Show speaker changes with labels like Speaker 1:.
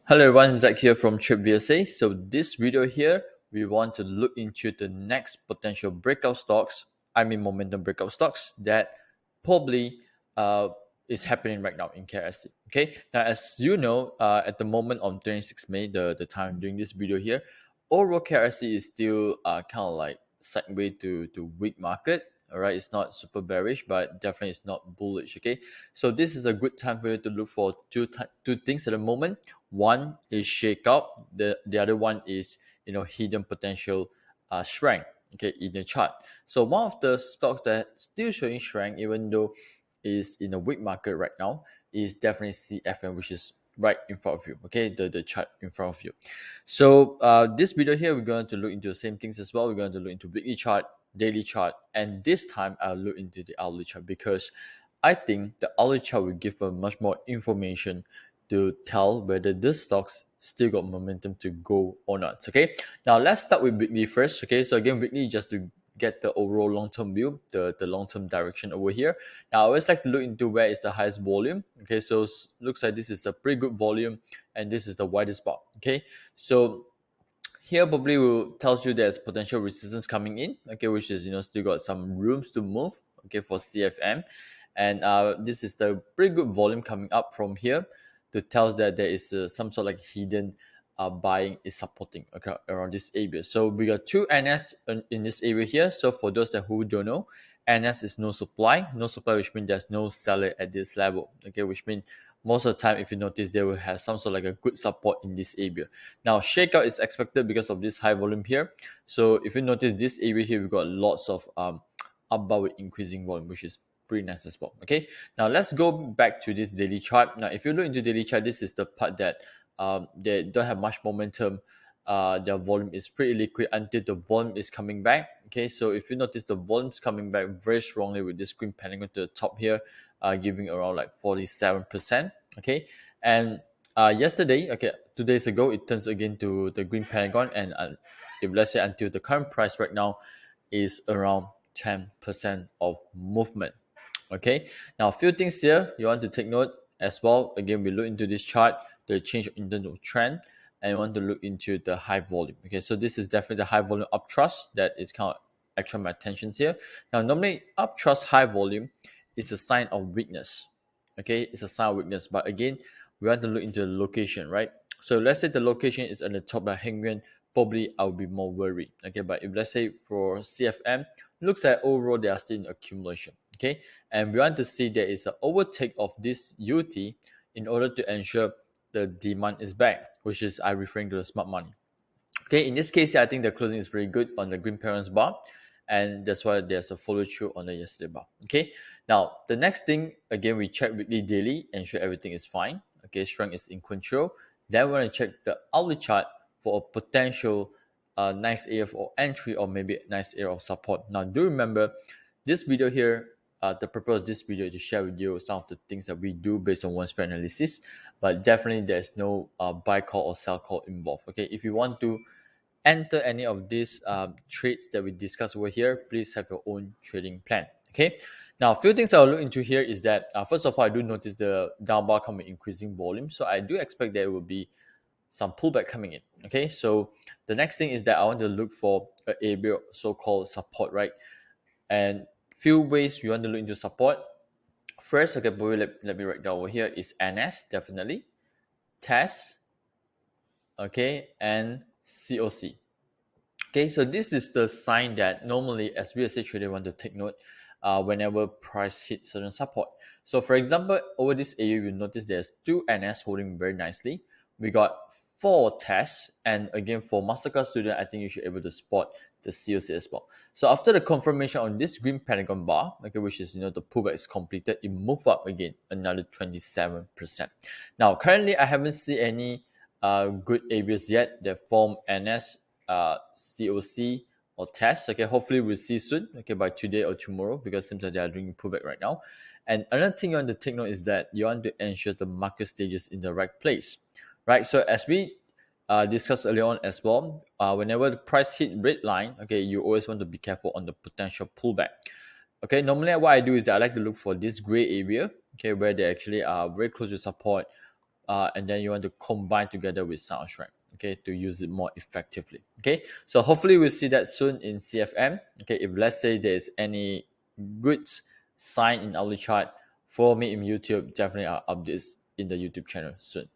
Speaker 1: Hello everyone, Zach here from TradeVSA. So this video here, we want to look into the next potential breakout stocks, momentum breakout stocks that probably is happening right now in KRSC. Okay, now as you know, at the moment on 26 May, the time I'm doing this video here, overall KRSC is still kind of like sideways to weak market. All right, it's not super bearish, but definitely it's not bullish. Okay, so this is a good time for you to look for two things at the moment. One is shake up. The other one is hidden potential strength. Okay, in the chart. So one of the stocks that still showing strength, even though is in a weak market right now, is definitely CFM, which is right in front of you. Okay, the chart in front of you. So this video here, we're going to look into the same things as well. We're going to look into weekly chart, daily chart, and this time I'll look into the hourly chart because I think the hourly chart will give us much more information to tell whether this stocks still got momentum to go or not. Okay, now let's start with weekly first. Okay, so again, weekly just to get the overall long-term view, the long-term direction over here. Now I always like to look into where is the highest volume. Okay, so looks like this is a pretty good volume and this is the widest bar. Okay, so here probably will tells you there's potential resistance coming in, okay, which is still got some rooms to move, okay, for CFM, and this is the pretty good volume coming up from here to tells that there is some sort of like hidden buying is supporting, okay, around this area. So we got two NS in this area here. So for those that who don't know, NS is no supply, which means there's no seller at this level, okay, which means most of the time, if you notice, they will have some sort of like a good support in this area. Now, shakeout is expected because of this high volume here. So if you notice this area here, we've got lots of up bar with increasing volume, which is pretty nice as well. Okay, now let's go back to this daily chart. Now, if you look into daily chart, this is the part that they don't have much momentum. Their volume is pretty liquid until the volume is coming back. Okay, so if you notice, the volume's coming back very strongly with this green pentagon to the top here, giving around like 47%. Okay, and yesterday, okay, 2 days ago, it turns again to the green pentagon, and if let's say until the current price right now is around 10% of movement. Okay, now a few things here you want to take note as well. Again, we look into this chart, the change in terms of trend, and you want to look into the high volume. Okay, so this is definitely the high volume uptrust that is kind of attract my attention here. Now, normally uptrust high volume is a sign of weakness. Okay, it's a sign of weakness, but again, we want to look into the location, right? So let's say the location is on the top like Hengyuan, probably I'll be more worried. Okay, but if let's say for CFM, looks like overall they are still in accumulation. Okay, and we want to see there is an overtake of this UT in order to ensure the demand is back, which is I referring to the smart money. Okay, in this case, I think the closing is pretty good on the green parents bar, and that's why there's a follow through on the yesterday bar. Okay, now the next thing again, we check weekly, daily, ensure everything is fine. Okay, strength is in control. Then we're gonna check the hourly chart for a potential nice area for entry or maybe a nice area of support. Now, do remember this video here. The purpose of this video is to share with you some of the things that we do based on one spread analysis, but definitely there's no buy call or sell call involved. Okay, if you want to enter any of these trades that we discuss over here, please have your own trading plan. Okay, now a few things I'll look into here is that first of all, I do notice the down bar coming increasing volume, so I do expect there will be some pullback coming in. Okay, so the next thing is that I want to look for an area so-called support, right? And few ways we want to look into support. First, okay, let me write down over here is NS, definitely, test, okay, and COC. Okay, so this is the sign that normally as real estate trader want to take note whenever price hits certain support. So for example, over this area, you notice there's two NS holding very nicely. We got four tests, and again for Mastercard student, I think you should be able to spot the COC as well. So after the confirmation on this green pentagon bar, okay, which is the pullback is completed, it moved up again another 27%. Now currently, I haven't seen any good areas yet that form NS, COC, or test. Okay, hopefully we'll see soon. Okay, by today or tomorrow, because it seems like they are doing pullback right now. And another thing you want to take note is that you want to ensure the market stage is in the right place, right? So as we discussed earlier on as well, whenever the price hit red line, okay, you always want to be careful on the potential pullback. Okay, normally what I do is I like to look for this gray area, okay, where they actually are very close to support, and then you want to combine together with sound strength, okay, to use it more effectively. Okay, so hopefully we'll see that soon in CFM. Okay, if let's say there's any good sign in hourly chart for me in YouTube, definitely I'll update this in the YouTube channel soon.